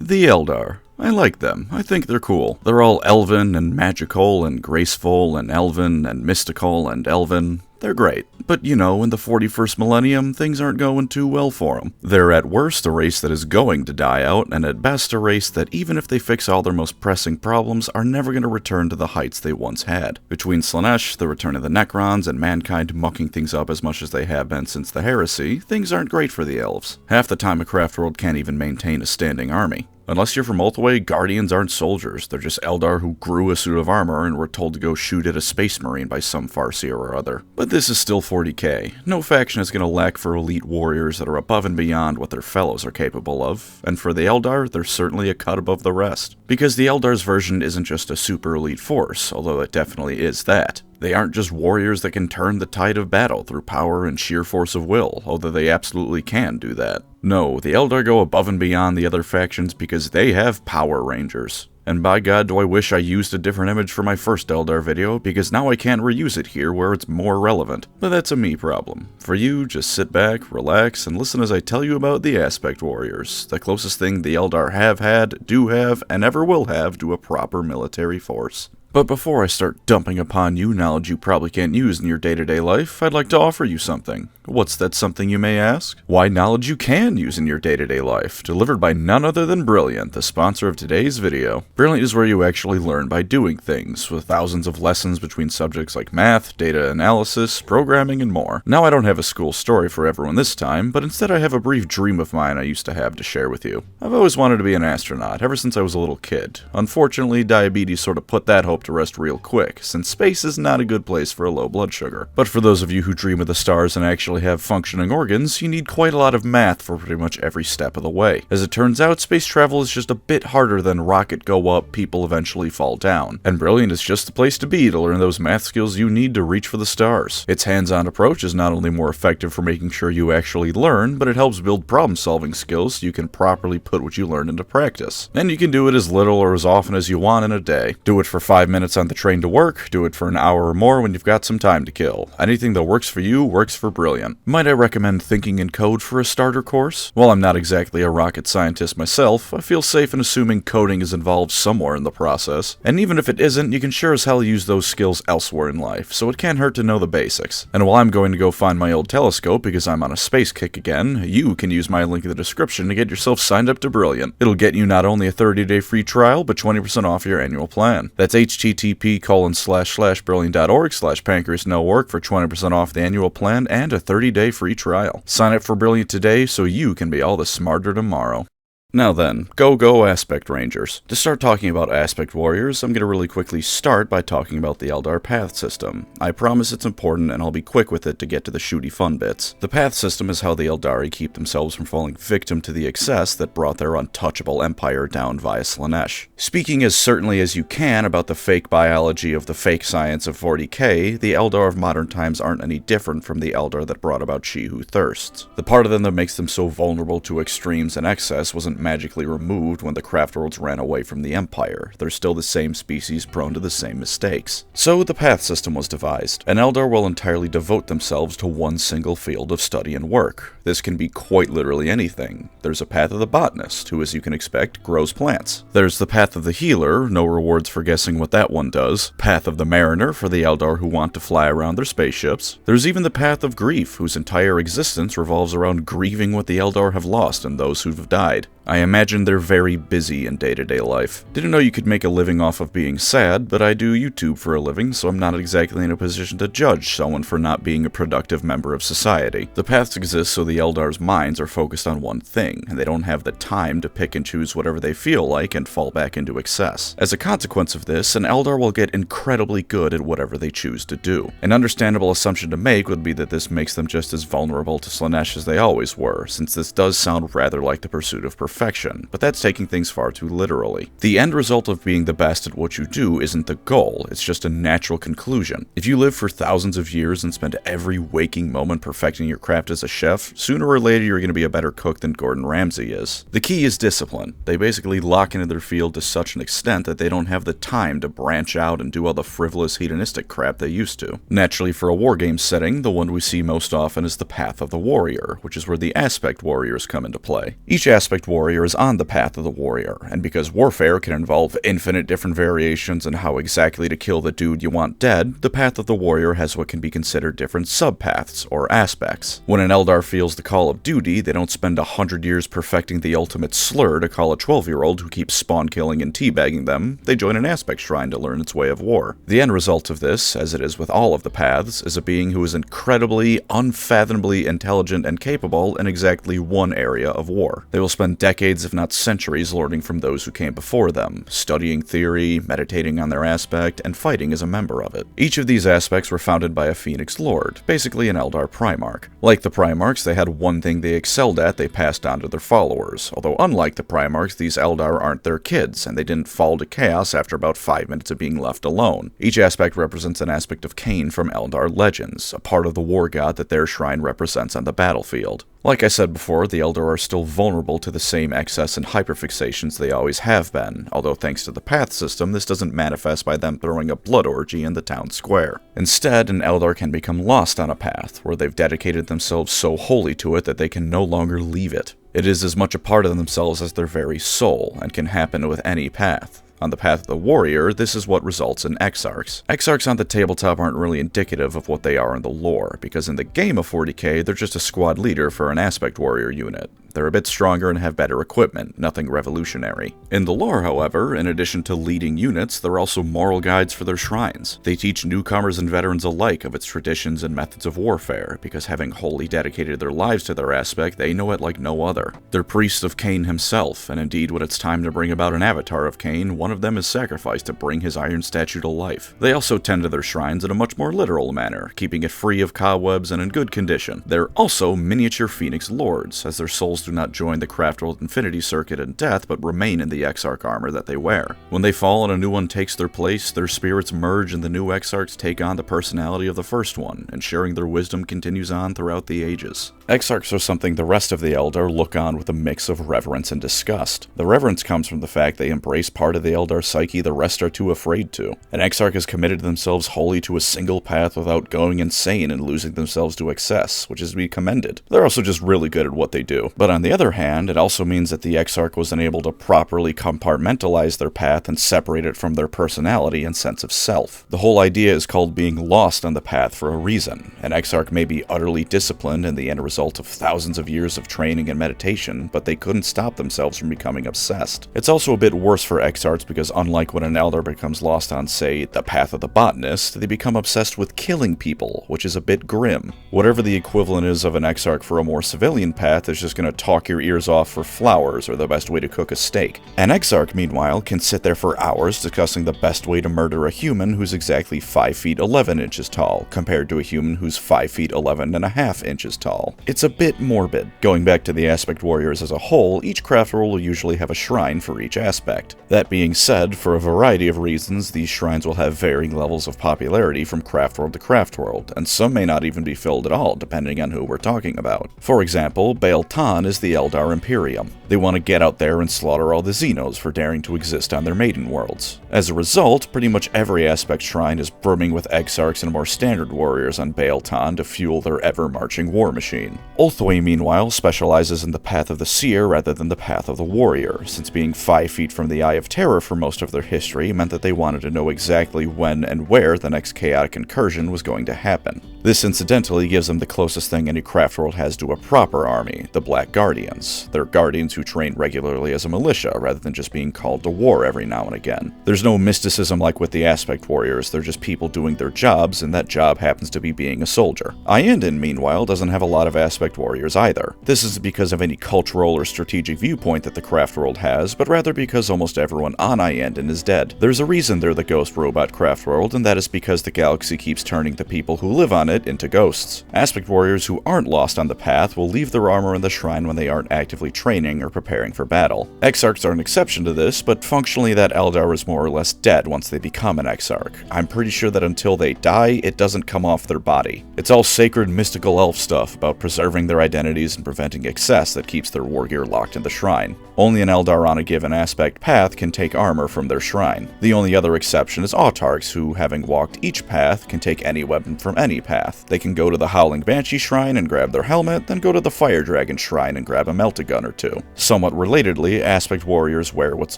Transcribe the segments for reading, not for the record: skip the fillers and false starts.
The Eldar. I like them. I think they're cool. They're all elven and magical and graceful and elven and mystical and elven. They're great. But, you know, in the 41st millennium, things aren't going too well for them. They're at worst a race that is going to die out, and at best a race that, even if they fix all their most pressing problems, are never going to return to the heights they once had. Between Slaanesh, the return of the Necrons, and mankind mucking things up as much as they have been since the Heresy, things aren't great for the elves. Half the time a craftworld can't even maintain a standing army. Unless you're from Ulthwé, Guardians aren't soldiers. They're just Eldar who grew a suit of armor and were told to go shoot at a space marine by some farseer or other. But this is still 40k. No faction is going to lack for elite warriors that are above and beyond what their fellows are capable of, and for the Eldar, they're certainly a cut above the rest. Because the Eldar's version isn't just a super elite force, although it definitely is that. They aren't just warriors that can turn the tide of battle through power and sheer force of will, although they absolutely can do that. No, the Eldar go above and beyond the other factions because they have Power Rangers. And by God do I wish I used a different image for my first Eldar video, because now I can't reuse it here where it's more relevant. But that's a me problem. For you, just sit back, relax, and listen as I tell you about the Aspect Warriors, the closest thing the Eldar have had, do have, and ever will have to a proper military force. But before I start dumping upon you knowledge you probably can't use in your day-to-day life, I'd like to offer you something. What's that something, you may ask? Why, knowledge you can use in your day-to-day life, delivered by none other than Brilliant, the sponsor of today's video. Brilliant is where you actually learn by doing things, with thousands of lessons between subjects like math, data analysis, programming, and more. Now I don't have a school story for everyone this time, but instead I have a brief dream of mine I used to have to share with you. I've always wanted to be an astronaut, ever since I was a little kid. Unfortunately, diabetes sort of put that hope to rest real quick, since space is not a good place for a low blood sugar. But for those of you who dream of the stars and actually have functioning organs, you need quite a lot of math for pretty much every step of the way. As it turns out, space travel is just a bit harder than rocket go up, people eventually fall down. And Brilliant is just the place to be to learn those math skills you need to reach for the stars. Its hands-on approach is not only more effective for making sure you actually learn, but it helps build problem-solving skills so you can properly put what you learn into practice. And you can do it as little or as often as you want in a day. Do it for 5 minutes on the train to work, do it for an hour or more when you've got some time to kill. Anything that works for you works for Brilliant. Might I recommend Thinking in Code for a starter course? While I'm not exactly a rocket scientist myself, I feel safe in assuming coding is involved somewhere in the process. And even if it isn't, you can sure as hell use those skills elsewhere in life, so it can't hurt to know the basics. And while I'm going to go find my old telescope because I'm on a space kick again, you can use my link in the description to get yourself signed up to Brilliant. It'll get you not only a 30-day free trial, but 20% off your annual plan. That's http://brilliant.org/PancreasNoWork for 20% off the annual plan and a 30-day free trial. Sign up for Brilliant today so you can be all the smarter tomorrow. Now then, go Aspect Rangers. To start talking about Aspect Warriors, I'm going to really quickly start by talking about the Eldar path system. I promise it's important and I'll be quick with it to get to the shooty fun bits. The path system is how the Eldari keep themselves from falling victim to the excess that brought their untouchable empire down via Slaanesh. Speaking as certainly as you can about the fake biology of the fake science of 40k, the Eldar of modern times aren't any different from the Eldar that brought about She Who Thirsts. The part of them that makes them so vulnerable to extremes and excess wasn't magically removed when the craftworlds ran away from the Empire. They're still the same species prone to the same mistakes. So the path system was devised. An Eldar will entirely devote themselves to one single field of study and work. This can be quite literally anything. There's a path of the botanist, who as you can expect, grows plants. There's the path of the healer, no rewards for guessing what that one does. Path of the mariner, for the Eldar who want to fly around their spaceships. There's even the path of grief, whose entire existence revolves around grieving what the Eldar have lost and those who've died. I imagine they're very busy in day-to-day life. Didn't know you could make a living off of being sad, but I do YouTube for a living, so I'm not exactly in a position to judge someone for not being a productive member of society. The paths exist so the Eldar's minds are focused on one thing, and they don't have the time to pick and choose whatever they feel like and fall back into excess. As a consequence of this, an Eldar will get incredibly good at whatever they choose to do. An understandable assumption to make would be that this makes them just as vulnerable to Slaanesh as they always were, since this does sound rather like the pursuit of perfection, but that's taking things far too literally. The end result of being the best at what you do isn't the goal, it's just a natural conclusion. If you live for thousands of years and spend every waking moment perfecting your craft as a chef, sooner or later you're going to be a better cook than Gordon Ramsay is. The key is discipline. They basically lock into their field to such an extent that they don't have the time to branch out and do all the frivolous hedonistic crap they used to. Naturally, for a wargame setting, the one we see most often is the path of the warrior, which is where the Aspect Warriors come into play. Each Aspect Warrior warrior is on the path of the warrior, and because warfare can involve infinite different variations in how exactly to kill the dude you want dead, the path of the warrior has what can be considered different subpaths, or aspects. When an Eldar feels the call of duty, they don't spend 100 years perfecting the ultimate slur to call a 12-year-old who keeps spawn killing and teabagging them. They join an aspect shrine to learn its way of war. The end result of this, as it is with all of the paths, is a being who is incredibly, unfathomably intelligent and capable in exactly one area of war. They will spend decades, if not centuries, learning from those who came before them, studying theory, meditating on their aspect, and fighting as a member of it. Each of these aspects were founded by a Phoenix Lord, basically an Eldar Primarch. Like the Primarchs, they had one thing they excelled at they passed on to their followers, although unlike the Primarchs, these Eldar aren't their kids, and they didn't fall to chaos after about 5 minutes of being left alone. Each aspect represents an aspect of Cain from Eldar legends, a part of the war god that their shrine represents on the battlefield. Like I said before, the Eldar are still vulnerable to the same excess and hyperfixations they always have been, although thanks to the path system, this doesn't manifest by them throwing a blood orgy in the town square. Instead, an Eldar can become lost on a path, where they've dedicated themselves so wholly to it that they can no longer leave it. It is as much a part of themselves as their very soul, and can happen with any path. On the path of the warrior, this is what results in Exarchs. Exarchs on the tabletop aren't really indicative of what they are in the lore, because in the game of 40k, they're just a squad leader for an aspect warrior unit. They're a bit stronger and have better equipment, nothing revolutionary. In the lore, however, in addition to leading units, they're also moral guides for their shrines. They teach newcomers and veterans alike of its traditions and methods of warfare, because having wholly dedicated their lives to their aspect, they know it like no other. They're priests of Cain himself, and indeed when it's time to bring about an avatar of Cain, one of them is sacrificed to bring his iron statue to life. They also tend to their shrines in a much more literal manner, keeping it free of cobwebs and in good condition. They're also miniature Phoenix Lords, as their souls do not join the Craftworld Infinity Circuit in death, but remain in the Exarch armor that they wear. When they fall and a new one takes their place, their spirits merge and the new Exarchs take on the personality of the first one, and sharing their wisdom continues on throughout the ages. Exarchs are something the rest of the Eldar look on with a mix of reverence and disgust. The reverence comes from the fact they embrace part of the Eldar psyche the rest are too afraid to. An Exarch has committed themselves wholly to a single path without going insane and losing themselves to excess, which is to be commended. They're also just really good at what they do. But on the other hand, it also means that the Exarch was unable to properly compartmentalize their path and separate it from their personality and sense of self. The whole idea is called being lost on the path for a reason. An Exarch may be utterly disciplined in the end result of thousands of years of training and meditation, but they couldn't stop themselves from becoming obsessed. It's also a bit worse for Exarchs because unlike when an Eldar becomes lost on, say, the path of the botanist, they become obsessed with killing people, which is a bit grim. Whatever the equivalent is of an Exarch for a more civilian path is just going to talk your ears off for flowers or the best way to cook a steak. An Exarch, meanwhile, can sit there for hours discussing the best way to murder a human who's exactly 5 feet 11 inches tall, compared to a human who's 5 feet 11 and a half inches tall. It's a bit morbid. Going back to the aspect warriors as a whole, each Craftworld will usually have a shrine for each aspect. That being said, for a variety of reasons, these shrines will have varying levels of popularity from Craftworld to Craftworld, and some may not even be filled at all, depending on who we're talking about. For example, Baal-Tan is the Eldar Imperium. They want to get out there and slaughter all the Xenos for daring to exist on their maiden worlds. As a result, pretty much every aspect shrine is brimming with Exarchs and more standard warriors on Baal-Tan to fuel their ever-marching war machine. Ulthwé, meanwhile, specializes in the path of the seer rather than the path of the warrior, since being 5 feet from the Eye of Terror for most of their history meant that they wanted to know exactly when and where the next chaotic incursion was going to happen. This incidentally gives them the closest thing any Craftworld has to a proper army, the Black Guardians. They're guardians who train regularly as a militia, rather than just being called to war every now and again. There's no mysticism like with the aspect warriors, they're just people doing their jobs, and that job happens to be being a soldier. Iyanden, meanwhile, doesn't have a lot of aspect warriors either. This isn't because of any cultural or strategic viewpoint that the Craftworld has, but rather because almost everyone on Iyanden is dead. There's a reason they're the ghost robot Craftworld, and that is because the galaxy keeps turning the people who live on it into ghosts. Aspect warriors who aren't lost on the path will leave their armor in the shrine when they aren't actively training or preparing for battle. Exarchs are an exception to this, but functionally that Eldar is more or less dead once they become an Exarch. I'm pretty sure that until they die, it doesn't come off their body. It's all sacred mystical elf stuff about preserving their identities and preventing excess that keeps their war gear locked in the shrine. Only an Eldar on a given aspect path can take armor from their shrine. The only other exception is Autarchs, who, having walked each path, can take any weapon from any path. They can go to the Howling Banshees shrine and grab their helmet, then go to the Fire Dragon shrine and and grab a melta-gun or two. Somewhat relatedly, aspect warriors wear what's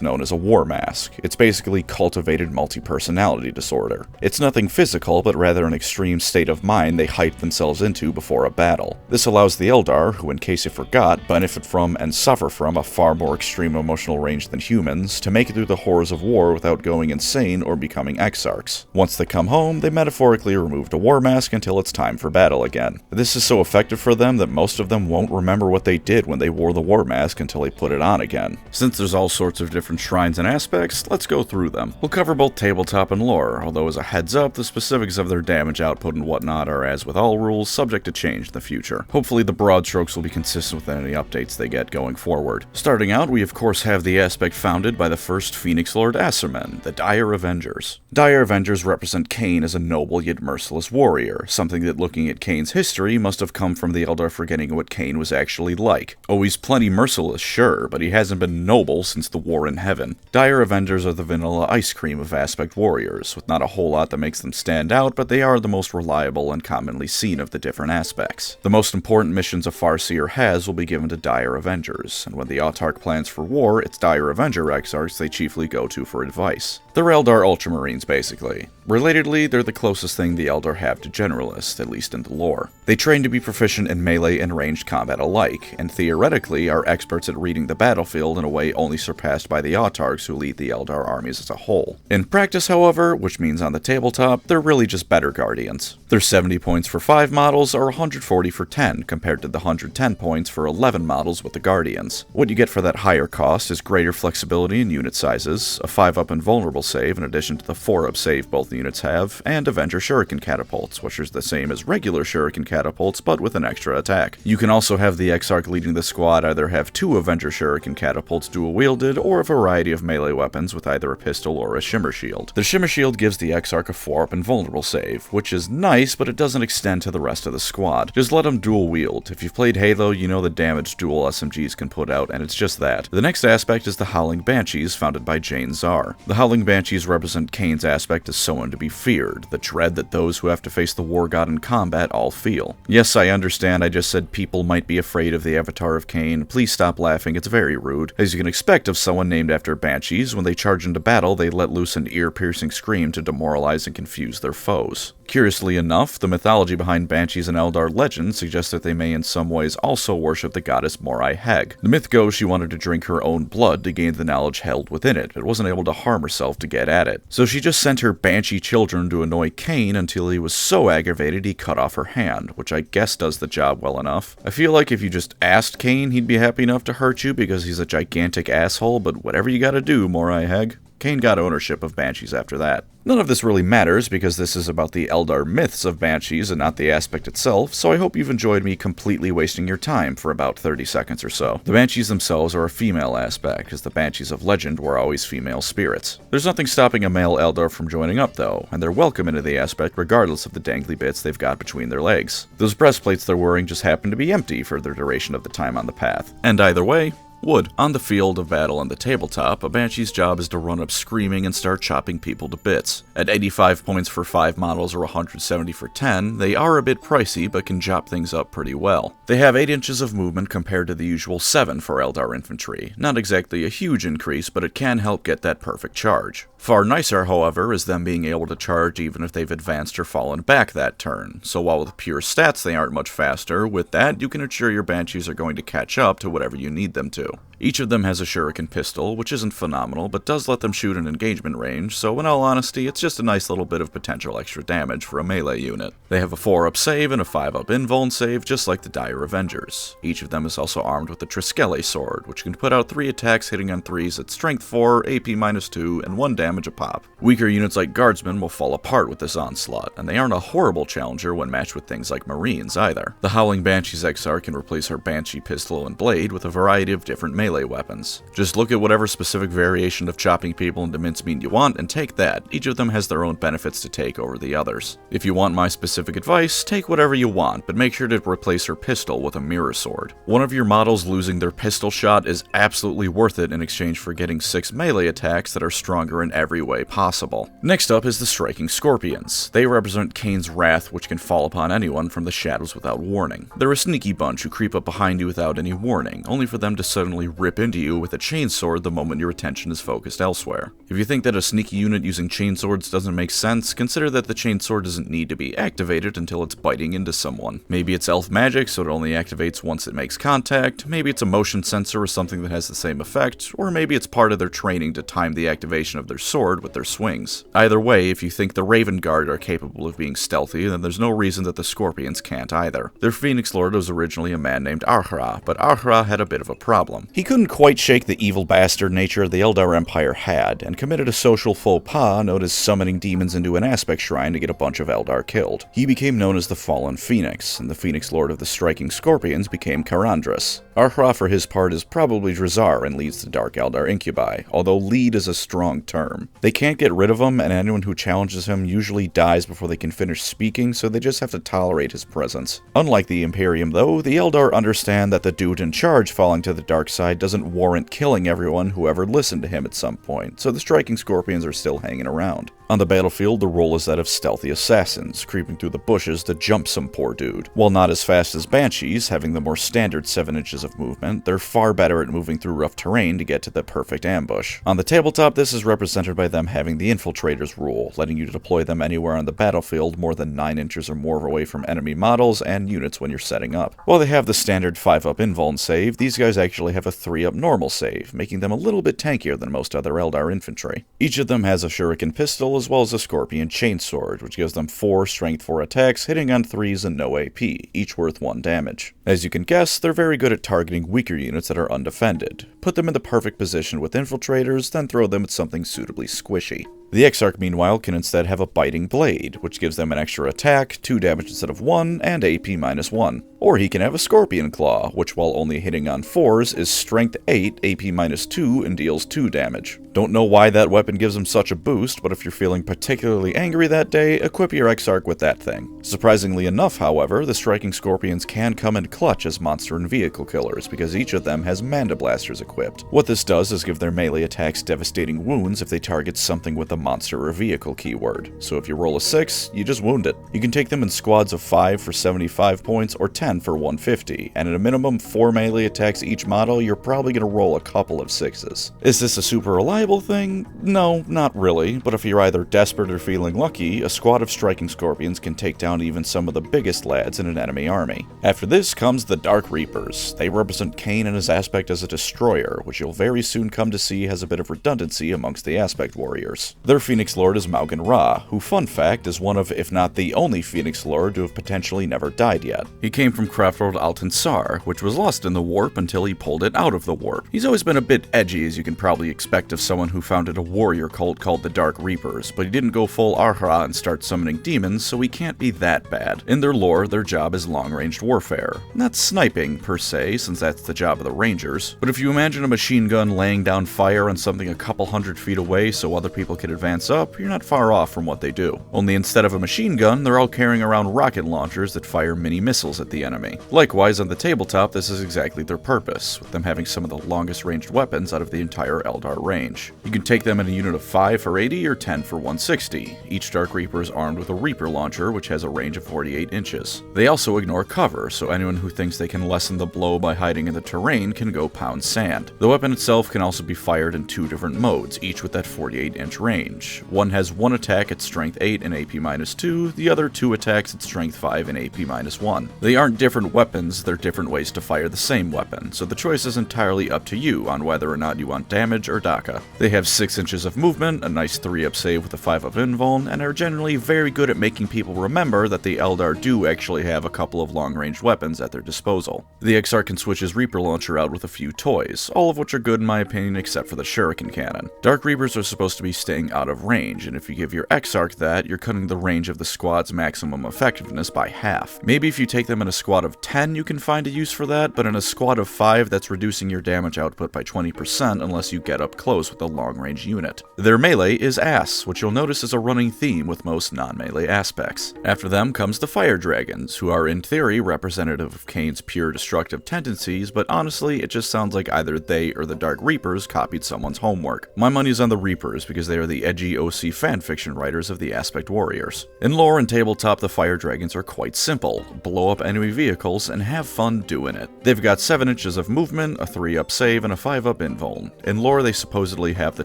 known as a war mask. It's basically cultivated multi-personality disorder. It's nothing physical, but rather an extreme state of mind they hype themselves into before a battle. This allows the Eldar, who in case you forgot, benefit from and suffer from a far more extreme emotional range than humans, to make it through the horrors of war without going insane or becoming exarchs. Once they come home, they metaphorically remove the war mask until it's time for battle again. This is so effective for them that most of them won't remember what they did when they wore the war mask until they put it on again. Since there's all sorts of different shrines and aspects, let's go through them. We'll cover both tabletop and lore, although as a heads up, the specifics of their damage output and whatnot are, as with all rules, subject to change in the future. Hopefully the broad strokes will be consistent with any updates they get going forward. Starting out, we of course have the aspect founded by the first Phoenix Lord Acerman, the Dire Avengers. Dire Avengers represent Cain as a noble yet merciless warrior, something that looking at Cain's history must have come from the Eldar forgetting what Cain was actually like. Oh, he's plenty merciless, sure, but he hasn't been noble since the War in Heaven. Dire Avengers are the vanilla ice cream of aspect warriors, with not a whole lot that makes them stand out, but they are the most reliable and commonly seen of the different aspects. The most important missions a Farseer has will be given to Dire Avengers, and when the Autarch plans for war, it's Dire Avenger exarchs they chiefly go to for advice. They're Eldar Ultramarines, basically. Relatedly, they're the closest thing the Eldar have to generalists, at least in the lore. They train to be proficient in melee and ranged combat alike, and theoretically are experts at reading the battlefield in a way only surpassed by the Autarchs who lead the Eldar armies as a whole. In practice, however, which means on the tabletop, they're really just better Guardians. They're 70 points for 5 models, or 140 for 10, compared to the 110 points for 11 models with the Guardians. What you get for that higher cost is greater flexibility in unit sizes, a 5-up invulnerable save in addition to the 4-up save both units have, and Avenger Shuriken Catapults, which is the same as regular Shuriken Catapults, but with an extra attack. You can also have the Exarch leading the squad either have 2 Avenger Shuriken Catapults dual-wielded, or a variety of melee weapons with either a pistol or a Shimmer Shield. The Shimmer Shield gives the Exarch a 4-up invulnerable save, which is nice, but it doesn't extend to the rest of the squad. Just let them dual-wield. If you've played Halo, you know the damage dual SMGs can put out, and it's just that. The next aspect is the Howling Banshees, founded by Jane Czar. The Howling Banshees represent Cain's aspect as someone to be feared, the dread that those who have to face the war god in combat all feel. Yes, I understand I just said people might be afraid of the avatar of Cain. Please stop laughing, it's very rude. As you can expect of someone named after Banshees, when they charge into battle, they let loose an ear-piercing scream to demoralize and confuse their foes. Curiously enough, the mythology behind Banshees and Eldar legend suggests that they may in some ways also worship the goddess Morai Heg. The myth goes she wanted to drink her own blood to gain the knowledge held within it, but wasn't able to harm herself to get at it. So she just sent her Banshee children to annoy Cain until he was so aggravated he cut off her hand, which I guess does the job well enough. I feel like if you just asked Cain, he'd be happy enough to hurt you because he's a gigantic asshole, but whatever you gotta do, Morai Heg. Cain got ownership of Banshees after that. None of this really matters because this is about the Eldar myths of Banshees and not the aspect itself, so I hope you've enjoyed me completely wasting your time for about 30 seconds or so. The Banshees themselves are a female aspect, as the Banshees of legend were always female spirits. There's nothing stopping a male Eldar from joining up though, and they're welcome into the aspect regardless of the dangly bits they've got between their legs. Those breastplates they're wearing just happen to be empty for the duration of the time on the path. And either way, wood. On the field of battle and the tabletop, a Banshee's job is to run up screaming and start chopping people to bits. At 85 points for 5 models or 170 for 10, they are a bit pricey but can chop things up pretty well. They have 8 inches of movement compared to the usual 7 for Eldar infantry. Not exactly a huge increase, but it can help get that perfect charge. Far nicer, however, is them being able to charge even if they've advanced or fallen back that turn. So while with pure stats they aren't much faster, with that you can ensure your Banshees are going to catch up to whatever you need them to. Each of them has a Shuriken pistol, which isn't phenomenal, but does let them shoot in engagement range, so in all honesty, it's just a nice little bit of potential extra damage for a melee unit. They have a 4-up save and a 5-up invuln save, just like the Dire Avengers. Each of them is also armed with the Triskele sword, which can put out 3 attacks hitting on 3s at strength 4, AP -2, and 1 damage a pop. Weaker units like Guardsmen will fall apart with this onslaught, and they aren't a horrible challenger when matched with things like Marines either. The Howling Banshees Exarch can replace her Banshee pistol and blade with a variety of different melee melee weapons. Just look at whatever specific variation of chopping people into mincemeat you want and take that. Each of them has their own benefits to take over the others. If you want my specific advice, take whatever you want, but make sure to replace her pistol with a mirror sword. One of your models losing their pistol shot is absolutely worth it in exchange for getting 6 melee attacks that are stronger in every way possible. Next up is the Striking Scorpions. They represent Cain's wrath, which can fall upon anyone from the shadows without warning. They're a sneaky bunch who creep up behind you without any warning, only for them to suddenly rip into you with a chainsword the moment your attention is focused elsewhere. If you think that a sneaky unit using chainswords doesn't make sense, consider that the chainsword doesn't need to be activated until it's biting into someone. Maybe it's elf magic, so it only activates once it makes contact, maybe it's a motion sensor or something that has the same effect, or maybe it's part of their training to time the activation of their sword with their swings. Either way, if you think the Raven Guard are capable of being stealthy, then there's no reason that the Scorpions can't either. Their Phoenix Lord was originally a man named Ahra, but Ahra had a bit of a problem. He couldn't quite shake the evil bastard nature the Eldar Empire had, and committed a social faux pas known as summoning demons into an aspect shrine to get a bunch of Eldar killed. He became known as the Fallen Phoenix, and the Phoenix Lord of the Striking Scorpions became Karandras. Ahra, for his part, is probably Drazar and leads the Dark Eldar Incubi, although lead is a strong term. They can't get rid of him, and anyone who challenges him usually dies before they can finish speaking, so they just have to tolerate his presence. Unlike the Imperium, though, the Eldar understand that the dude in charge falling to the dark side doesn't warrant killing everyone who ever listened to him at some point, so the Striking Scorpions are still hanging around. On the battlefield, the role is that of stealthy assassins, creeping through the bushes to jump some poor dude. While not as fast as Banshees, having the more standard 7 inches of movement, they're far better at moving through rough terrain to get to the perfect ambush. On the tabletop, this is represented by them having the Infiltrator's rule, letting you deploy them anywhere on the battlefield more than 9 inches or more away from enemy models and units when you're setting up. While they have the standard 5-up invuln save, these guys actually have a 3-up normal save, making them a little bit tankier than most other Eldar infantry. Each of them has a shuriken pistol as well as a Scorpion chainsword, which gives them 4 strength 4 attacks, hitting on 3s and no AP, each worth 1 damage. As you can guess, they're very good at targeting weaker units that are undefended. Put them in the perfect position with infiltrators, then throw them at something suitably squishy. The Exarch, meanwhile, can instead have a Biting Blade, which gives them an extra attack, 2 damage instead of 1, and AP -1. Or he can have a Scorpion Claw, which while only hitting on 4s is Strength 8, AP -2, and deals 2 damage. Don't know why that weapon gives him such a boost, but if you're feeling particularly angry that day, equip your Exarch with that thing. Surprisingly enough, however, the Striking Scorpions can come in clutch as monster and vehicle killers, because each of them has Manda Blasters equipped. What this does is give their melee attacks devastating wounds if they target something with a monster or vehicle keyword. So if you roll a 6, you just wound it. You can take them in squads of 5 for 75 points or 10 for 150, and at a minimum 4 melee attacks each model, you're probably going to roll a couple of 6s. Is this a super reliable thing? No, not really, but if you're either desperate or feeling lucky, a squad of Striking Scorpions can take down even some of the biggest lads in an enemy army. After this comes the Dark Reapers. They represent Cain and his aspect as a destroyer, which you'll very soon come to see has a bit of redundancy amongst the aspect warriors. Their Phoenix Lord is Maugan Ra, who, fun fact, is one of, if not the only Phoenix Lord to have potentially never died yet. He came from Craftworld Altansar, which was lost in the warp until he pulled it out of the warp. He's always been a bit edgy, as you can probably expect of someone who founded a warrior cult called the Dark Reapers, but he didn't go full Ahra and start summoning demons, so he can't be that bad. In their lore, their job is long-ranged warfare. Not sniping, per se, since that's the job of the Rangers, but if you imagine a machine gun laying down fire on something a couple hundred feet away so other people can advance up, you're not far off from what they do. Only instead of a machine gun, they're all carrying around rocket launchers that fire mini missiles at the enemy. Likewise, on the tabletop, this is exactly their purpose, with them having some of the longest ranged weapons out of the entire Eldar range. You can take them in a unit of 5 for 80 or 10 for 160. Each Dark Reaper is armed with a Reaper launcher, which has a range of 48 inches. They also ignore cover, so anyone who thinks they can lessen the blow by hiding in the terrain can go pound sand. The weapon itself can also be fired in 2 different modes, each with that 48-inch range. One has 1 attack at strength 8 and AP -2, the other 2 attacks at strength 5 and AP -1. They aren't different weapons, they're different ways to fire the same weapon, so the choice is entirely up to you on whether or not you want damage or DACA. They have 6 inches of movement, a nice 3-up save with a 5-up invuln, and are generally very good at making people remember that the Eldar do actually have a couple of long-range weapons at their disposal. The Exarch can switch his Reaper launcher out with a few toys, all of which are good in my opinion except for the Shuriken cannon. Dark Reapers are supposed to be staying out of range, and if you give your Exarch that, you're cutting the range of the squad's maximum effectiveness by half. Maybe if you take them in a squad of 10, you can find a use for that, but in a squad of 5, that's reducing your damage output by 20% unless you get up close with a long-range unit. Their melee is ass, which you'll notice is a running theme with most non-melee aspects. After them comes the Fire Dragons, who are in theory representative of Kane's pure destructive tendencies, but honestly, it just sounds like either they or the Dark Reapers copied someone's homework. My money's on the Reapers because they are the edgy OC fanfiction writers of the Aspect Warriors. In lore and tabletop, the Fire Dragons are quite simple. Blow up enemy vehicles and have fun doing it. They've got 7 inches of movement, a 3-up save, and a 5-up invuln. In lore, they supposedly have the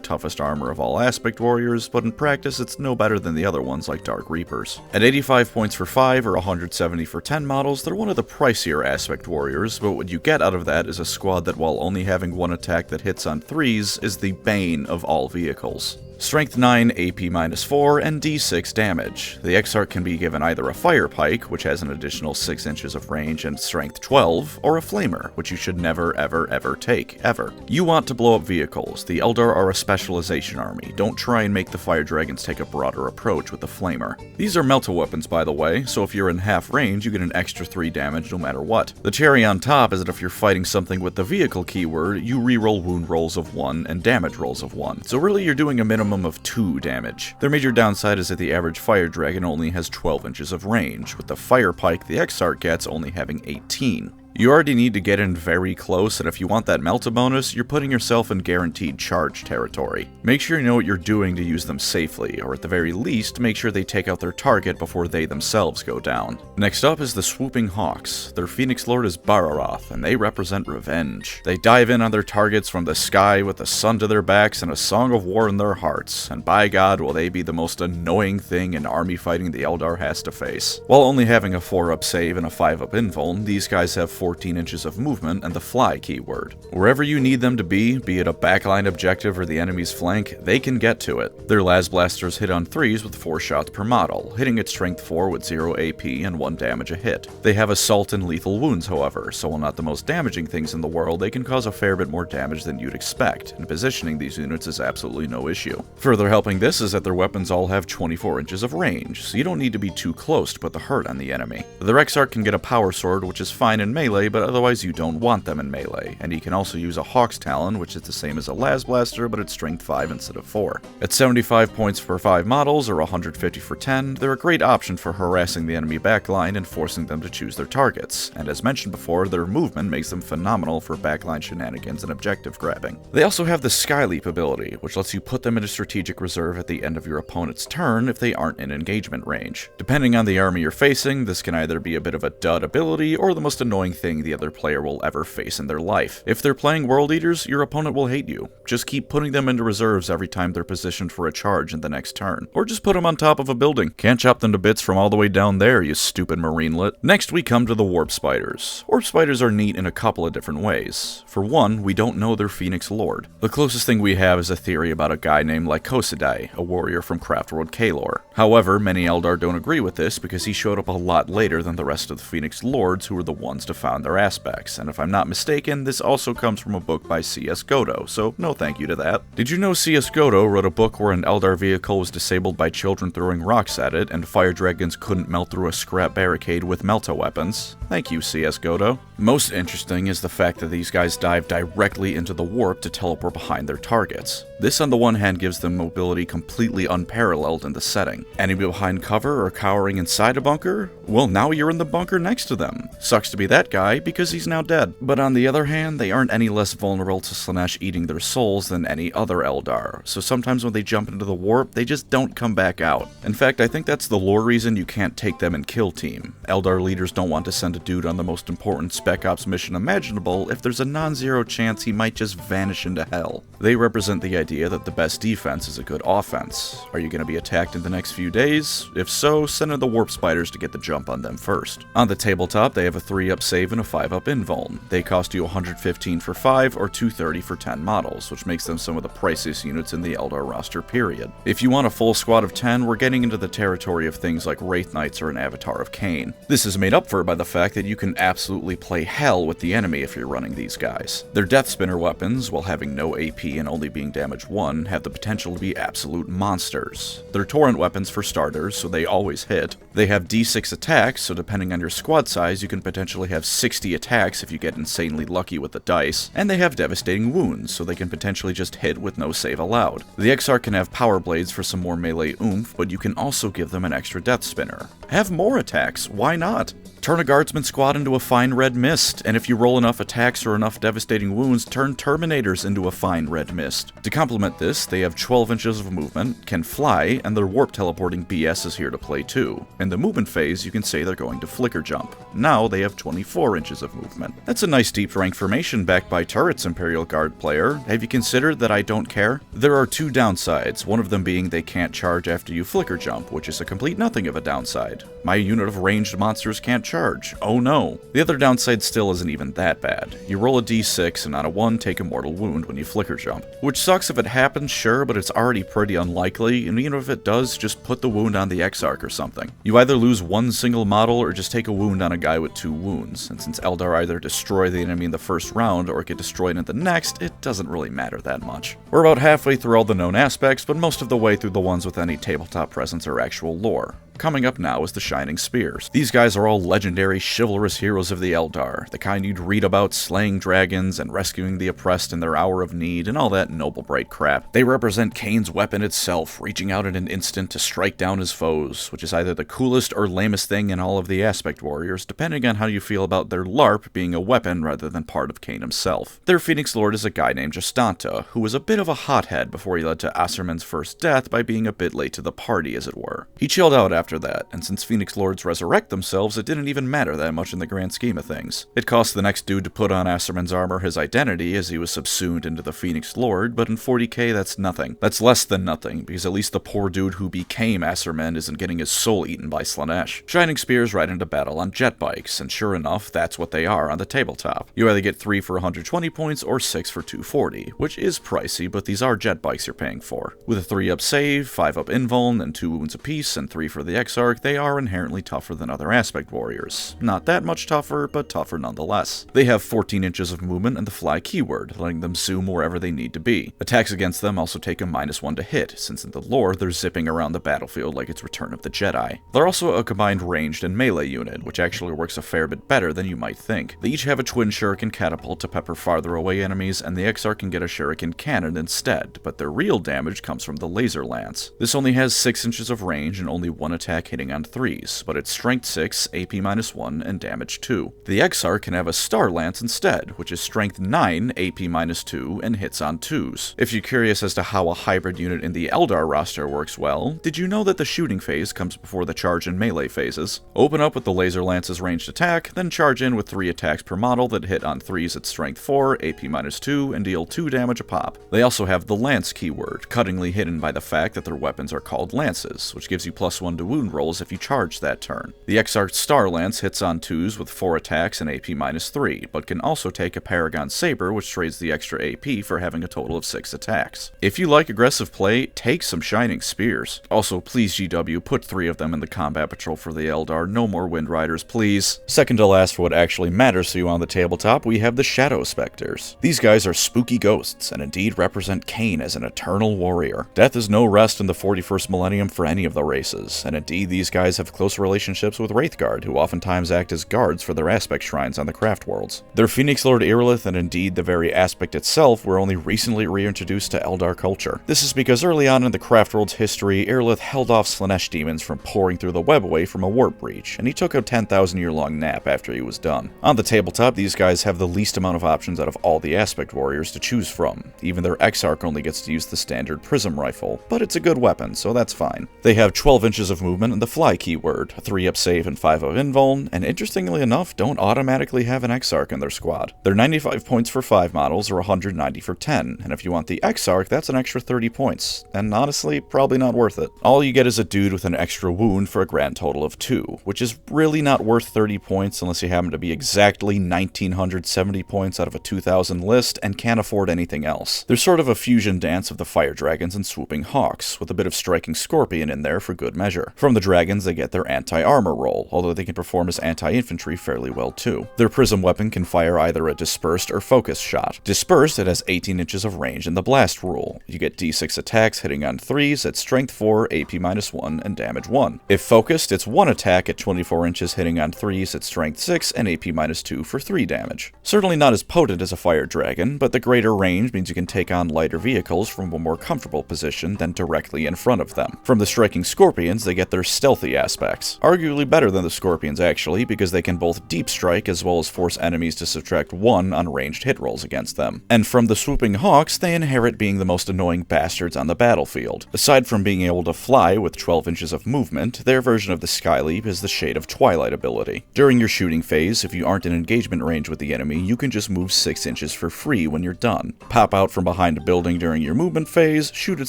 toughest armor of all Aspect Warriors, but in practice, it's no better than the other ones like Dark Reapers. At 85 points for 5 or 170 for 10 models, they're one of the pricier Aspect Warriors, but what you get out of that is a squad that, while only having one attack that hits on 3s, is the bane of all vehicles. Strength 9, AP -4, and D6 damage. The Exarch can be given either a Fire Pike, which has an additional 6 inches of range and strength 12, or a Flamer, which you should never ever take, ever. You want to blow up vehicles. The Eldar are a specialization army. Don't try and make the Fire Dragons take a broader approach with the Flamer. These are melta-weapons, by the way, so if you're in half range, you get an extra 3 damage no matter what. The cherry on top is that if you're fighting something with the vehicle keyword, you reroll wound rolls of 1 and damage rolls of 1. So really you're doing a minimum of 2 damage. Their major downside is that the average Fire Dragon only has 12 inches of range, with the Fire Pike the Exarch gets only having 18. You already need to get in very close, and if you want that Melta bonus, you're putting yourself in guaranteed charge territory. Make sure you know what you're doing to use them safely, or at the very least, make sure they take out their target before they themselves go down. Next up is the Swooping Hawks. Their Phoenix Lord is Bararoth, and they represent revenge. They dive in on their targets from the sky with the sun to their backs and a song of war in their hearts, and by God will they be the most annoying thing in army fighting the Eldar has to face. While only having a 4-up save and a 5-up invuln, these guys have 14 inches of movement and the fly keyword. Wherever you need them to be it a backline objective or the enemy's flank, they can get to it. Their las blasters hit on 3s with 4 shots per model, hitting at strength 4 with 0 AP and 1 damage a hit. They have assault and lethal wounds, however, so while not the most damaging things in the world, they can cause a fair bit more damage than you'd expect, and positioning these units is absolutely no issue. Further helping this is that their weapons all have 24 inches of range, so you don't need to be too close to put the hurt on the enemy. Their Exarch can get a power sword, which is fine in melee, but otherwise you don't want them in melee, and he can also use a Hawk's Talon, which is the same as a las blaster, but it's strength 5 instead of 4. At 75 points for 5 models, or 150 for 10, they're a great option for harassing the enemy backline and forcing them to choose their targets, and as mentioned before, their movement makes them phenomenal for backline shenanigans and objective grabbing. They also have the Skyleap ability, which lets you put them into strategic reserve at the end of your opponent's turn if they aren't in engagement range. Depending on the army you're facing, this can either be a bit of a dud ability or the most annoying thing the other player will ever face in their life. If they're playing World Eaters, your opponent will hate you. Just keep putting them into reserves every time they're positioned for a charge in the next turn. Or just put them on top of a building. Can't chop them to bits from all the way down there, you stupid marinelet. Next we come to the Warp Spiders. Warp Spiders are neat in a couple of different ways. For one, we don't know their Phoenix Lord. The closest thing we have is a theory about a guy named TOKUSENTAI, a warrior from Craftworld K-lore. However, many Eldar don't agree with this because he showed up a lot later than the rest of the Phoenix Lords who were the ones to found their aspects, and if I'm not mistaken, this also comes from a book by C.S. Godo, so no thank you to that. Did you know C.S. Godo wrote a book where an Eldar vehicle was disabled by children throwing rocks at it, and fire dragons couldn't melt through a scrap barricade with melta weapons? Thank you, C.S. Godo. Most interesting is the fact that these guys dive directly into the warp to teleport behind their targets. This on the one hand gives them mobility completely unparalleled in the setting. Enemy behind cover or cowering inside a bunker? Well, now you're in the bunker next to them. Sucks to be that guy, because he's now dead. But on the other hand, they aren't any less vulnerable to Slaanesh eating their souls than any other Eldar, so sometimes when they jump into the warp, they just don't come back out. In fact, I think that's the lore reason you can't take them in Kill Team. Eldar leaders don't want to send a dude on the most important Spec Ops mission imaginable if there's a non-zero chance he might just vanish into hell. They represent the idea that the best defense is a good offense. Are you going to be attacked in the next few days? If so, send in the Warp Spiders to get the jump on them first. On the tabletop, they have a 3-up save save and a 5-up invuln. They cost you 115 for 5 or 230 for 10 models, which makes them some of the priciest units in the Eldar roster period. If you want a full squad of 10, we're getting into the territory of things like Wraith Knights or an Avatar of Cain. This is made up for by the fact that you can absolutely play hell with the enemy if you're running these guys. Their Death Spinner weapons, while having no AP and only being damage 1, have the potential to be absolute monsters. They're Torrent weapons for starters, so they always hit. They have D6 attacks, so depending on your squad size, you can potentially have 60 attacks if you get insanely lucky with the dice. And they have devastating wounds, so they can potentially just hit with no save allowed. The Exarch can have power blades for some more melee oomph, but you can also give them an extra Death Spinner. Have more attacks, why not? Turn a guardsman squad into a fine red mist, and if you roll enough attacks or enough devastating wounds, turn Terminators into a fine red mist. To complement this, they have 12 inches of movement, can fly, and their warp teleporting BS is here to play too. In the movement phase, you can say they're going to flicker jump. Now they have 24 inches of movement. That's a nice deep rank formation backed by turrets, Imperial Guard player. Have you considered that I don't care? There are two downsides, one of them being they can't charge after you flicker jump, which is a complete nothing of a downside. My unit of ranged monsters can't charge. Oh no. The other downside still isn't even that bad. You roll a d6 and on a 1 take a mortal wound when you flicker jump. Which sucks if it happens, sure, but it's already pretty unlikely, and even if it does, just put the wound on the Exarch or something. You either lose one single model or just take a wound on a guy with 2 wounds, and since Eldar either destroy the enemy in the first round or get destroyed in the next, it doesn't really matter that much. We're about halfway through all the known aspects, but most of the way through the ones with any tabletop presence or actual lore. Coming up now is the Shining Spears. These guys are all legendary, chivalrous heroes of the Eldar, the kind you'd read about slaying dragons and rescuing the oppressed in their hour of need and all that noble bright crap. They represent Cain's weapon itself, reaching out in an instant to strike down his foes, which is either the coolest or lamest thing in all of the Aspect Warriors, depending on how you feel about their LARP being a weapon rather than part of Cain himself. Their Phoenix Lord is a guy named Justanta, who was a bit of a hothead before he led to Asurmen's first death by being a bit late to the party, as it were. He chilled out after that, and since Phoenix Lords resurrect themselves, it didn't even matter that much in the grand scheme of things. It cost the next dude to put on Asurmen's armor his identity as he was subsumed into the Phoenix Lord, but in 40k that's nothing. That's less than nothing, because at least the poor dude who became Asurmen isn't getting his soul eaten by Slaanesh. Shining Spears ride into battle on jet bikes, and sure enough, that's what they are on the tabletop. You either get 3 for 120 points or 6 for 240, which is pricey, but these are jet bikes you're paying for. With a 3-up save, 5-up invuln, and 2 wounds apiece, and 3 for the Exarch, they are inherently tougher than other Aspect Warriors. Not that much tougher, but tougher nonetheless. They have 14 inches of movement and the fly keyword, letting them zoom wherever they need to be. Attacks against them also take a -1 to hit, since in the lore they're zipping around the battlefield like it's Return of the Jedi. They're also a combined ranged and melee unit, which actually works a fair bit better than you might think. They each have a twin shuriken catapult to pepper farther away enemies, and the Exarch can get a shuriken cannon instead, but their real damage comes from the laser lance. This only has 6 inches of range and only 1 attack hitting on 3s, but it's strength 6, AP -1, and damage 2. The Exarch can have a Star Lance instead, which is strength 9, AP -2, and hits on 2s. If you're curious as to how a hybrid unit in the Eldar roster works well, did you know that the shooting phase comes before the charge and melee phases? Open up with the Laser Lance's ranged attack, then charge in with 3 attacks per model that hit on 3s at strength 4, AP -2, and deal 2 damage a pop. They also have the Lance keyword, cuttingly hidden by the fact that their weapons are called lances, which gives you +1 to wound rolls if you charge that turn. The Exarch Star Lance hits on 2s with 4 attacks and AP -3, but can also take a Paragon Saber, which trades the extra AP for having a total of 6 attacks. If you like aggressive play, take some Shining Spears. Also, please GW, put 3 of them in the combat patrol for the Eldar, no more Wind Riders, please. Second to last for what actually matters to you on the tabletop, we have the Shadow Specters. These guys are spooky ghosts, and indeed represent Cain as an eternal warrior. Death is no rest in the 41st millennium for any of the races, and indeed these guys have close relationships with Wraithguard, who oftentimes act as guards for their aspect shrines on the craft worlds. Their Phoenix Lord Irilith and indeed the very aspect itself were only recently reintroduced to Eldar culture. This is because early on in the craft world's history, Irilith held off Slaanesh demons from pouring through the webway from a warp breach, and he took a 10,000-year-long nap after he was done. On the tabletop, these guys have the least amount of options out of all the aspect warriors to choose from. Even their Exarch only gets to use the standard prism rifle, but it's a good weapon, so that's fine. They have 12 inches of movement and the fly keyword, a 3-up save and 5-up invuln, and interestingly enough, don't automatically have an Exarch in their squad. They're 95 points for 5 models or 190 for 10, and if you want the Exarch, that's an extra 30 points, and honestly, probably not worth it. All you get is a dude with an extra wound for a grand total of 2, which is really not worth 30 points unless you happen to be exactly 1970 points out of a 2000 list and can't afford anything else. There's sort of a fusion dance of the Fire Dragons and Swooping Hawks, with a bit of Striking Scorpion in there for good measure. From the Dragons, they get their anti-armor roll, although they can perform as anti-infantry fairly well too. Their prism weapon can fire either a dispersed or focused shot. Dispersed, it has 18 inches of range in the blast rule. You get d6 attacks hitting on 3s at strength 4, AP -1, and damage 1. If focused, it's 1 attack at 24 inches hitting on 3s at strength 6 and AP -2 for 3 damage. Certainly not as potent as a Fire Dragon, but the greater range means you can take on lighter vehicles from a more comfortable position than directly in front of them. From the Striking Scorpions, they get their stealthy aspects. Arguably better than the Scorpions actually, because they can both deep strike as well as force enemies to subtract 1 on ranged hit rolls against them. And from the Swooping Hawks, they inherit being the most annoying bastards on the battlefield. Aside from being able to fly with 12 inches of movement, their version of the Skyleap is the Shade of Twilight ability. During your shooting phase, if you aren't in engagement range with the enemy, you can just move 6 inches for free when you're done. Pop out from behind a building during your movement phase, shoot at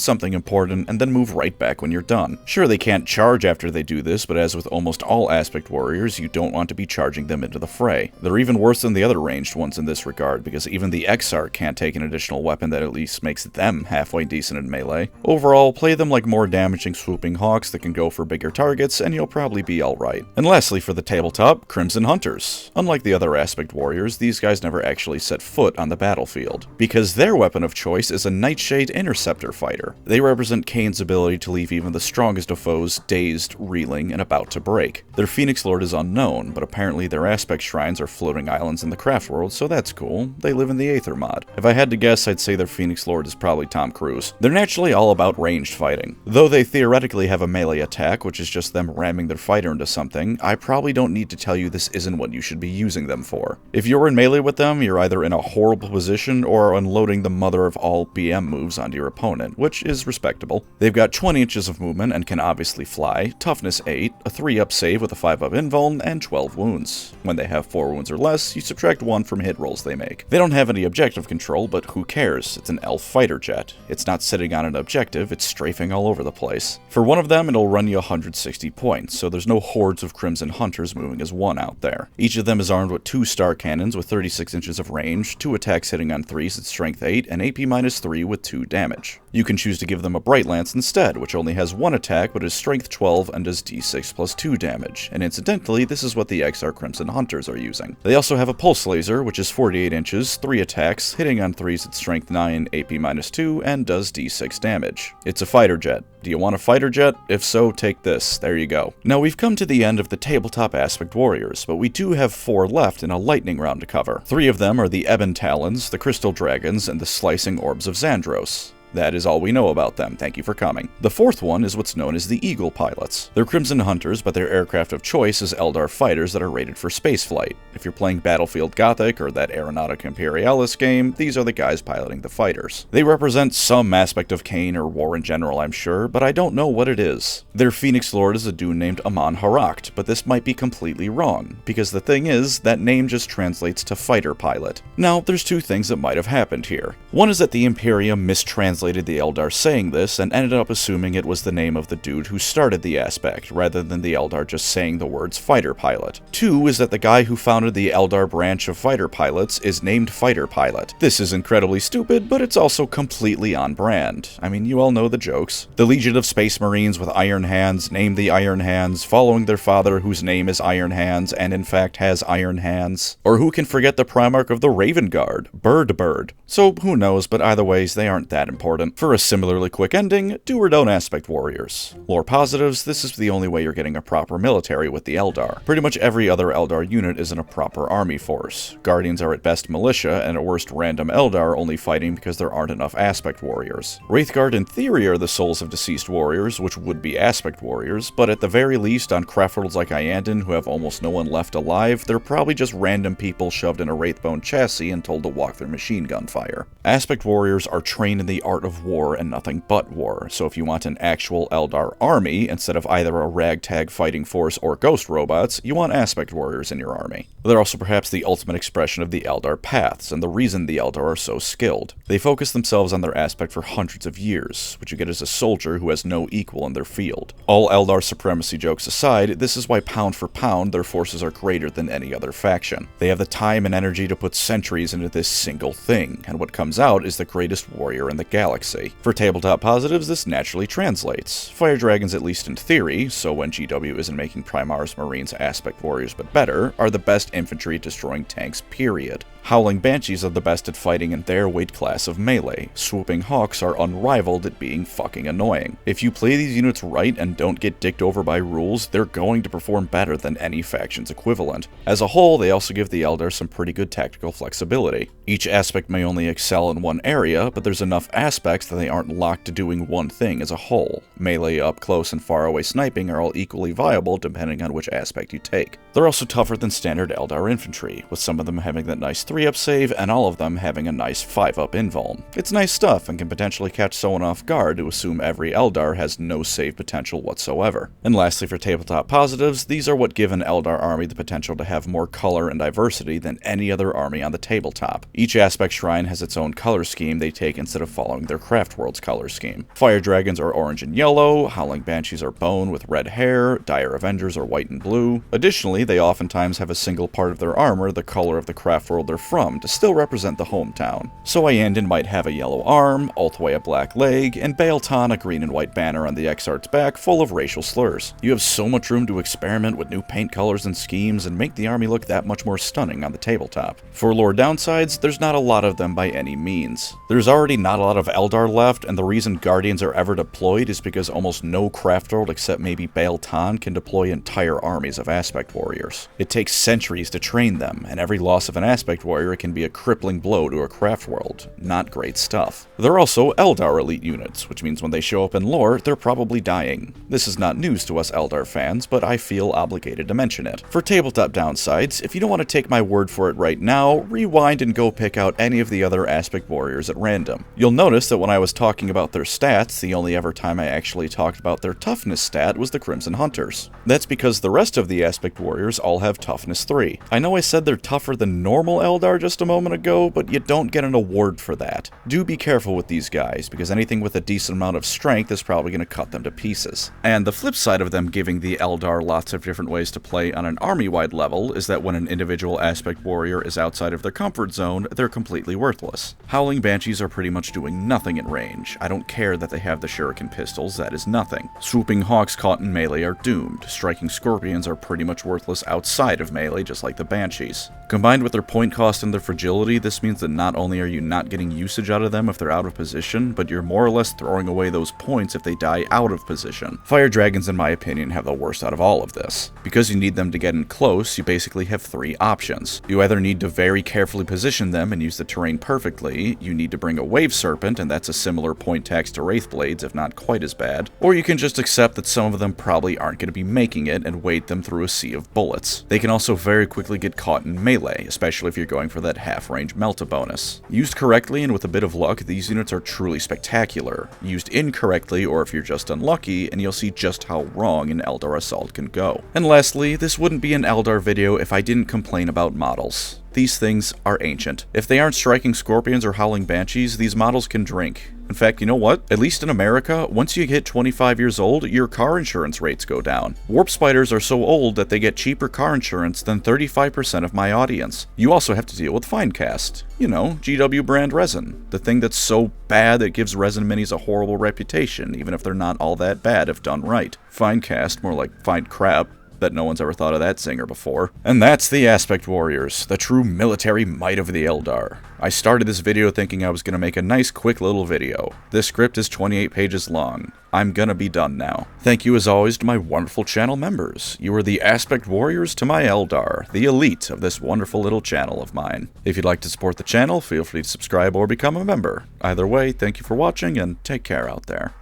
something important, and then move right back when you're done. Sure, they can't charge after they do this, but as with almost all Aspect Warriors, you don't want to be charging them into the fray. They're even worse than the other ranged ones in this regard, because even the Exarch can't take an additional weapon that at least makes them halfway decent in melee. Overall, play them like more damaging Swooping Hawks that can go for bigger targets, and you'll probably be alright. And lastly for the tabletop, Crimson Hunters. Unlike the other Aspect Warriors, these guys never actually set foot on the battlefield, because their weapon of choice is a Nightshade Interceptor fighter. They represent Kane's ability to leave even the strongest of foes dazed, reeling, and about to break. Their Phoenix Lord is unknown, but apparently their Aspect Shrines are floating islands in the craft world, so that's cool. They live in the Aether mod. If I had to guess, I'd say their Phoenix Lord is probably Tom Cruise. They're naturally all about ranged fighting. Though they theoretically have a melee attack, which is just them ramming their fighter into something, I probably don't need to tell you this isn't what you should be using them for. If you're in melee with them, you're either in a horrible position or unloading the mother of all BM moves onto your opponent, which is respectable. They've got 20 inches of movement and can obviously fly, toughness 8, a 3-up save with a 5-up invuln, and 12 wounds. When they have 4 wounds or less, you subtract 1 from hit rolls they make. They don't have any objective control, but who cares? It's an elf fighter jet. It's not sitting on an objective, it's strafing all over the place. For one of them, it'll run you 160 points, so there's no hordes of Crimson Hunters moving as one out there. Each of them is armed with 2 star cannons with 36 inches of range, 2 attacks hitting on 3s at strength 8, and AP -3 with 2 damage. You can choose to give them a Bright Lance instead, which only has 1 attack but is strength 12 and does d6 plus 2 damage, and incidentally, this is what the XR Crimson Hunters are using. They also have a Pulse Laser, which is 48 inches, 3 attacks, hitting on 3s at strength 9, AP -2, and does d6 damage. It's a fighter jet. Do you want a fighter jet? If so, take this. There you go. Now, we've come to the end of the tabletop Aspect Warriors, but we do have 4 left in a lightning round to cover. 3 of them are the Ebon Talons, the Crystal Dragons, and the Slicing Orbs of Xandros. That is all we know about them, thank you for coming. The 4th one is what's known as the Eagle Pilots. They're Crimson Hunters, but their aircraft of choice is Eldar fighters that are rated for spaceflight. If you're playing Battlefield Gothic or that Aeronautica Imperialis game, these are the guys piloting the fighters. They represent some aspect of Kane or war in general, I'm sure, but I don't know what it is. Their Phoenix Lord is a dude named Amon Harakt, but this might be completely wrong, because the thing is, that name just translates to fighter pilot. Now, there's 2 things that might have happened here. One is that the Imperium mistranslated the Eldar saying this and ended up assuming it was the name of the dude who started the aspect, rather than the Eldar just saying the words fighter pilot. 2 is that the guy who founded the Eldar branch of fighter pilots is named Fighter Pilot. This is incredibly stupid, but it's also completely on brand. I mean, you all know the jokes. The Legion of Space Marines with Iron Hands named the Iron Hands, following their father whose name is Iron Hands and in fact has iron hands. Or who can forget the Primarch of the Raven Guard, Bird. So who knows, but either ways, they aren't that important. For a similarly quick ending, do or don't Aspect Warriors. Lore positives, this is the only way you're getting a proper military with the Eldar. Pretty much every other Eldar unit isn't a proper army force. Guardians are at best militia, and at worst random Eldar only fighting because there aren't enough Aspect Warriors. Wraithguard in theory are the souls of deceased warriors, which would be Aspect Warriors, but at the very least, on craft worlds like Iyanden, who have almost no one left alive, they're probably just random people shoved in a Wraithbone chassis and told to walk their machine gun fire. Aspect Warriors are trained in the art art of war and nothing but war, so if you want an actual Eldar army, instead of either a ragtag fighting force or ghost robots, you want aspect warriors in your army. They're also perhaps the ultimate expression of the Eldar paths, and the reason the Eldar are so skilled. They focus themselves on their aspect for hundreds of years, which you get as a soldier who has no equal in their field. All Eldar supremacy jokes aside, this is why pound for pound their forces are greater than any other faction. They have the time and energy to put centuries into this single thing, and what comes out is the greatest warrior in the galaxy. For tabletop positives, this naturally translates. Fire Dragons, at least in theory, so when GW isn't making Primaris Marines aspect warriors but better, are the best infantry at destroying tanks, period. Howling Banshees are the best at fighting in their weight class of melee. Swooping Hawks are unrivaled at being fucking annoying. If you play these units right and don't get dicked over by rules, they're going to perform better than any faction's equivalent. As a whole, they also give the Eldar some pretty good tactical flexibility. Each aspect may only excel in one area, but there's enough aspects that they aren't locked to doing one thing as a whole. Melee, up close, and far away sniping are all equally viable depending on which aspect you take. They're also tougher than standard Eldar infantry, with some of them having that nice 3-up save, and all of them having a nice 5-up invuln. It's nice stuff, and can potentially catch someone off guard to assume every Eldar has no save potential whatsoever. And lastly, for tabletop positives, these are what give an Eldar army the potential to have more color and diversity than any other army on the tabletop. Each aspect shrine has its own color scheme they take instead of following their craft world's color scheme. Fire Dragons are orange and yellow, Howling Banshees are bone with red hair, Dire Avengers are white and blue. Additionally, they oftentimes have a single part of their armor the color of the craft world they're from, to still represent the hometown. So Iandin might have a yellow arm, Ulthway a black leg, and Bael'Tan a green and white banner on the Exarch's back full of racial slurs. You have so much room to experiment with new paint colors and schemes and make the army look that much more stunning on the tabletop. For lore downsides, there's not a lot of them by any means. There's already not a lot of Eldar left, and the reason Guardians are ever deployed is because almost no craft world except maybe Bael'Tan can deploy entire armies of aspect warriors. It takes centuries to train them, and every loss of an aspect warrior can be a crippling blow to a craft world. Not great stuff. They're also Eldar elite units, which means when they show up in lore, they're probably dying. This is not news to us Eldar fans, but I feel obligated to mention it. For tabletop downsides, if you don't want to take my word for it right now, rewind and go pick out any of the other aspect warriors at random. You'll notice that when I was talking about their stats, the only ever time I actually talked about their toughness stat was the Crimson Hunters. That's because the rest of the aspect warriors all have toughness 3. I know I said they're tougher than normal Eldar just a moment ago, but you don't get an award for that. Do be careful with these guys, because anything with a decent amount of strength is probably going to cut them to pieces. And the flip side of them giving the Eldar lots of different ways to play on an army-wide level is that when an individual aspect warrior is outside of their comfort zone, they're completely worthless. Howling Banshees are pretty much doing nothing in range. I don't care that they have the shuriken pistols, that is nothing. Swooping Hawks caught in melee are doomed. Striking Scorpions are pretty much worthless outside of melee, just like the Banshees. Combined with their point cost and their fragility, this means that not only are you not getting usage out of them if they're out of position, but you're more or less throwing away those points if they die out of position. Fire Dragons, in my opinion, have the worst out of all of this. Because you need them to get in close, you basically have 3 options. You either need to very carefully position them and use the terrain perfectly, you need to bring a Wave Serpent, and that's a similar point tax to Wraithblades, if not quite as bad, or you can just accept that some of them probably aren't going to be making it and wade them through a sea of bullets. They can also very quickly get caught in melee, especially if you're going for that half-range Melta bonus. Used correctly and with a bit of luck, these units are truly spectacular. Used incorrectly, or if you're just unlucky, and you'll see just how wrong an Eldar assault can go. And lastly, this wouldn't be an Eldar video if I didn't complain about models. These things are ancient. If they aren't striking Scorpions or Howling Banshees, these models can drink. In fact, you know what? At least in America, once you hit 25 years old, your car insurance rates go down. Warp Spiders are so old that they get cheaper car insurance than 35% of my audience. You also have to deal with Finecast. You know, GW brand resin. The thing that's so bad that gives resin minis a horrible reputation, even if they're not all that bad if done right. Finecast, more like fine crap. Bet no one's ever thought of that singer before. And that's the Aspect Warriors, the true military might of the Eldar. I started this video thinking I was going to make a nice quick little video. This script is 28 pages long. I'm gonna be done now. Thank you as always to my wonderful channel members. You are the Aspect Warriors to my Eldar, the elite of this wonderful little channel of mine. If you'd like to support the channel, feel free to subscribe or become a member. Either way, thank you for watching and take care out there.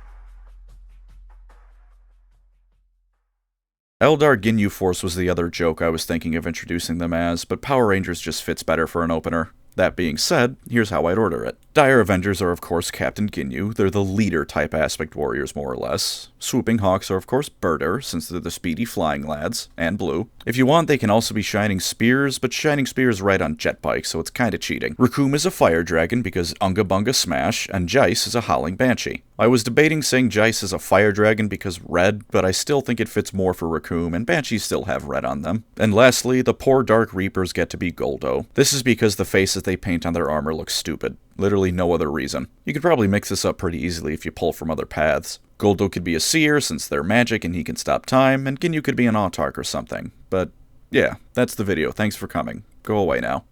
Eldar Ginyu Force was the other joke I was thinking of introducing them as, but Power Rangers just fits better for an opener. That being said, here's how I'd order it. Dire Avengers are of course Captain Ginyu, they're the leader type aspect warriors more or less. Swooping Hawks are of course Birder, since they're the speedy flying lads, and blue. If you want, they can also be Shining Spears, but Shining Spears ride on jet bikes, so it's kinda cheating. Raccoon is a fire dragon because Unga Bunga Smash, and Jace is a Howling Banshee. I was debating saying Jace is a fire dragon because red, but I still think it fits more for Raccoon, and Banshees still have red on them. And lastly, the poor Dark Reapers get to be Goldo. This is because the faces they paint on their armor look stupid. Literally no other reason. You could probably mix this up pretty easily if you pull from other paths. Goldo could be a seer since they're magic and he can stop time, and Ginyu could be an autarch or something. But yeah, that's the video. Thanks for coming. Go away now.